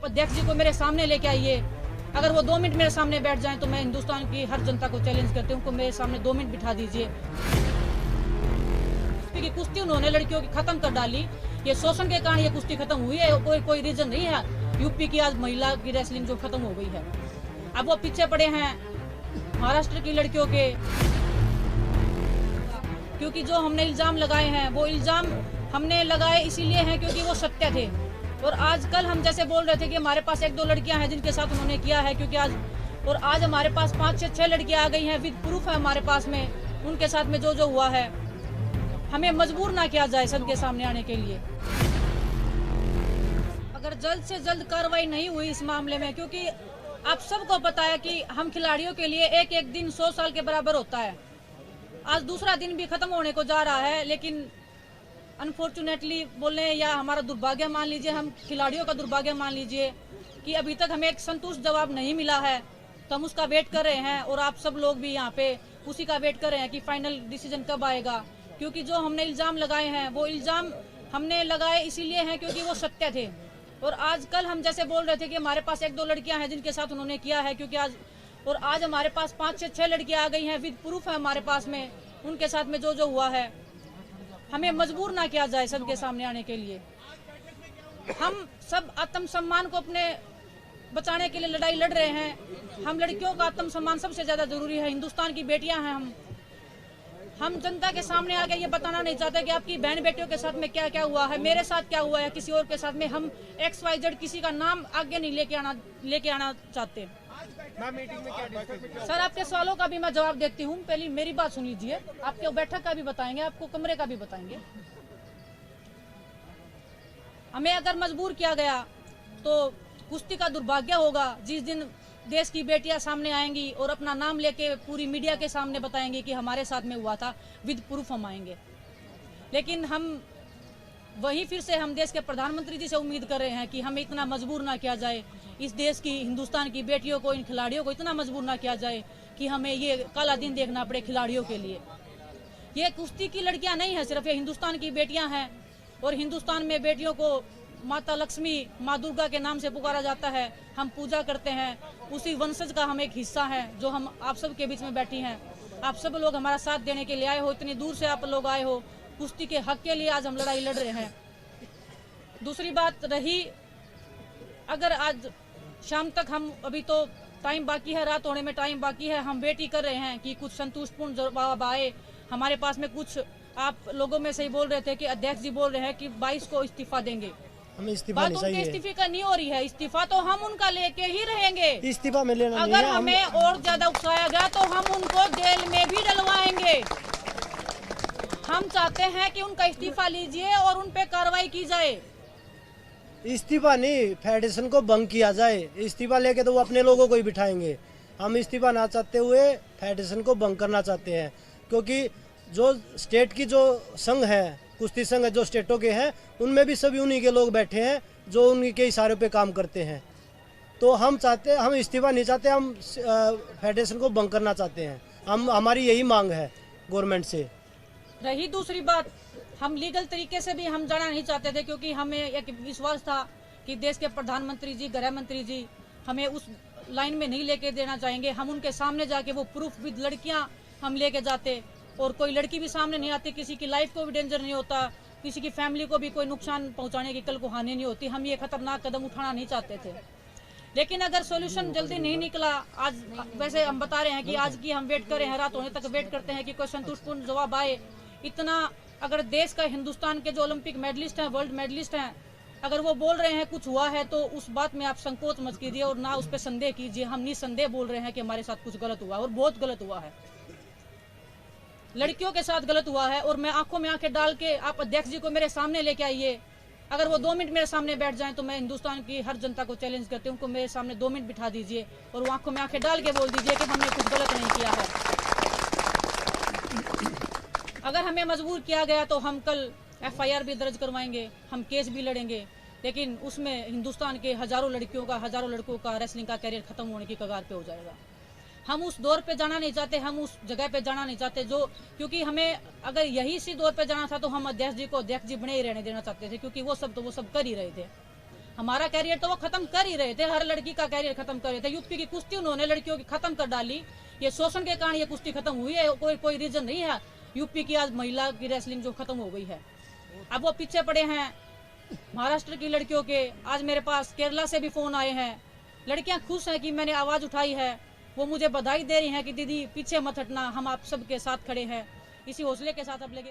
आप अध्यक्ष जी को मेरे सामने लेके आइए। अगर वो 2 मिनट मेरे सामने बैठ जाएं तो मैं हिंदुस्तान की हर जनता को चैलेंज करती हूँ, उनको मेरे सामने 2 मिनट बिठा दीजिए। क्योंकि कुश्ती उन्होंने लड़कियों की खत्म कर डाली, ये शोषण के कारण ये कुश्ती खत्म हुई है, कोई रीजन नहीं है। यूपी की आज महिला की रेसलिंग जो खत्म हो गई है, अब वो पीछे पड़े हैं महाराष्ट्र की लड़कियों के, क्योंकि जो हमने इल्जाम लगाए हैं वो इल्जाम हमने लगाए इसीलिए हैं क्योंकि वो सत्य थे। और आजकल हम जैसे बोल रहे थे कि हमारे पास 1-2 लड़कियां हैं जिनके साथ उन्होंने किया है, क्योंकि आज हमारे पास 5 से 6 लड़कियां आ गई हैं, विद प्रूफ है हमारे पास में, उनके साथ में जो हुआ है। हमें मजबूर ना किया जाए सबके सामने आने के लिए। अगर जल्द से जल्द कार्रवाई नहीं हुई इस मामले में, क्योंकि आप सबको पता है कि हम खिलाड़ियों के लिए एक दिन 100 साल के बराबर होता है। आज दूसरा दिन भी खत्म होने को जा रहा है, लेकिन अनफॉर्चुनेटली बोलने या हमारा दुर्भाग्य मान लीजिए, हम खिलाड़ियों का दुर्भाग्य मान लीजिए कि अभी तक हमें एक संतुष्ट जवाब नहीं मिला है, तो हम उसका वेट कर रहे हैं। और आप सब लोग भी यहाँ पे उसी का वेट कर रहे हैं कि फाइनल डिसीजन कब आएगा, क्योंकि जो हमने इल्जाम लगाए हैं वो इल्जाम हमने लगाए इसीलिए हैं क्योंकि वो सत्य थे। और आजकल हम जैसे बोल रहे थे कि हमारे पास 1-2 लड़कियां हैं जिनके साथ उन्होंने किया है, क्योंकि आज हमारे पास 5 से 6 लड़कियां आ गई हैं, विद प्रूफ है हमारे पास में, उनके साथ में जो हुआ है। हमें मजबूर ना किया जाए सबके सामने आने के लिए। हम सब आत्मसम्मान को अपने बचाने के लिए लड़ाई लड़ रहे हैं। हम लड़कियों का आत्मसम्मान सबसे ज्यादा जरूरी है, हिंदुस्तान की बेटियां हैं हम जनता के सामने आके ये बताना नहीं चाहते कि आपकी बहन बेटियों के साथ में क्या क्या हुआ है, मेरे साथ क्या हुआ है, किसी और के साथ में। हम XYZ किसी का नाम आगे नहीं लेके आना चाहते। मीटिंग में क्या डिस्कस? सर, आपके सवालों का भी मैं जवाब देती हूँ, पहले मेरी बात सुन लीजिए। आपके बैठक का भी बताएंगे, आपको कमरे का भी बताएंगे। हमें अगर मजबूर किया गया तो कुश्ती का दुर्भाग्य होगा जिस दिन देश की बेटियां सामने आएंगी और अपना नाम लेके पूरी मीडिया के सामने बताएंगी कि हमारे साथ में हुआ था, विद प्रूफ हम आएंगे। लेकिन हम फिर से हम देश के प्रधानमंत्री जी से उम्मीद कर रहे हैं कि हमें इतना मजबूर ना किया जाए, इस देश की हिंदुस्तान की बेटियों को, इन खिलाड़ियों को इतना मजबूर ना किया जाए कि हमें ये काला दिन देखना पड़े खिलाड़ियों के लिए। ये कुश्ती की लड़कियां नहीं है सिर्फ, ये हिंदुस्तान की बेटियां हैं। और हिंदुस्तान में बेटियों को माता लक्ष्मी, माँ दुर्गा के नाम से पुकारा जाता है। हम पूजा करते हैं, उसी वंशज का हम एक हिस्सा है जो हम आप सब के बीच में बैठी हैं। आप सब लोग हमारा साथ देने के लिए आए हो, इतनी दूर से आप लोग आए हो, कुश्ती के हक के लिए आज हम लड़ाई लड़ रहे हैं। दूसरी बात रही, अगर आज शाम तक हम, अभी तो टाइम बाकी है, रात होने में टाइम बाकी है, हम वेट ही कर रहे हैं कि कुछ संतुष्टपूर्ण जवाब आए हमारे पास में। कुछ आप लोगों में से ही बोल रहे थे कि अध्यक्ष जी बोल रहे हैं कि 22 को इस्तीफा देंगे। हमें इस्तीफा बात नहीं उनके चाहिए। इस्तीफे का नहीं हो रही है, इस्तीफा तो हम उनका लेके ही रहेंगे। इस्तीफा में लेना नहीं अगर है, हमें और ज्यादा उकसाया गया तो हम उनको जेल में भी डलवाएंगे। हम चाहते हैं कि उनका इस्तीफा लीजिए और उन पे कार्रवाई की जाए। इस्तीफा नहीं, फेडरेशन को भंग किया जाए। इस्तीफा लेके तो वो अपने लोगों को ही बिठाएंगे। हम इस्तीफा ना चाहते हुए फेडरेशन को भंग करना चाहते हैं, क्योंकि जो स्टेट की जो संघ है, कुश्ती संघ जो स्टेटों के हैं, उनमें भी सभी उन्हीं के लोग बैठे हैं जो उन्हीं के इशारे पे काम करते हैं। तो हम इस्तीफा नहीं चाहते, हम फेडरेशन को भंग करना चाहते हैं। हमारी यही मांग है गवर्नमेंट से। रही दूसरी बात, हम लीगल तरीके से भी हम जाना नहीं चाहते थे, क्योंकि हमें एक विश्वास था कि देश के प्रधानमंत्री जी, गृह मंत्री जी हमें उस लाइन में नहीं लेके देना चाहेंगे। हम उनके सामने जाके वो प्रूफ विद लड़कियां हम लेके जाते, और कोई लड़की भी सामने नहीं आती, किसी की लाइफ को भी डेंजर नहीं होता, किसी की फैमिली को भी कोई नुकसान पहुंचाने की कल को हानि नहीं होती। हम ये खतरनाक कदम उठाना नहीं चाहते थे। लेकिन अगर सॉल्यूशन जल्दी नहीं निकला, आज वैसे हम बता रहे हैं कि आज की हम वेट कर रहे हैं, रात होने तक वेट करते हैं कि कोई संतुष्टपूर्ण जवाब आए। इतना अगर देश का, हिंदुस्तान के जो ओलंपिक मेडलिस्ट हैं, वर्ल्ड मेडलिस्ट हैं, अगर वो बोल रहे हैं कुछ हुआ है तो उस बात में आप संकोच मत कीजिए और ना उस पर संदेह कीजिए। हम निसंदेह बोल रहे हैं कि हमारे साथ कुछ गलत हुआ और बहुत गलत हुआ है, लड़कियों के साथ गलत हुआ है। और मैं आंखों में आंखें डाल के, आप अध्यक्ष जी को मेरे सामने लेके आइए। अगर वो 2 मिनट मेरे सामने बैठ जाएं तो मैं हिंदुस्तान की हर जनता को चैलेंज करती हूँ, उनको मेरे सामने 2 मिनट बिठा दीजिए और वो आंखों में आंखें डाल के बोल दीजिए कि हमने कुछ गलत नहीं किया है। अगर हमें मजबूर किया गया तो हम कल FIR भी दर्ज करवाएंगे, हम केस भी लड़ेंगे, लेकिन उसमें हिंदुस्तान के हजारों लड़कियों का, हजारों लड़कों का रेसलिंग का कैरियर खत्म होने की कगार पे हो जाएगा। हम उस दौर पे जाना नहीं चाहते, हम उस जगह पे जाना नहीं चाहते जो, क्योंकि हमें अगर यही इसी दौर पे जाना था तो हम अध्यक्ष जी को अध्यक्ष जी बने ही रहने देना चाहते थे, क्योंकि वो सब कर ही रहे थे। हमारा कैरियर तो वो खत्म कर ही रहे थे, हर लड़की का कैरियर खत्म कर रहे थे। यूपी की कुश्ती उन्होंने लड़कियों की खत्म कर डाली। ये शोषण के कारण ये कुश्ती खत्म हुई है, कोई रीजन नहीं है यूपी की आज महिला की रेसलिंग जो खत्म हो गई है। अब वो पीछे पड़े हैं महाराष्ट्र की लड़कियों के। आज मेरे पास केरला से भी फोन आए हैं, लड़कियां खुश हैं कि मैंने आवाज उठाई है। वो मुझे बधाई दे रही हैं कि दीदी पीछे मत हटना, हम आप सबके साथ खड़े हैं। इसी हौसले के साथ अब लगे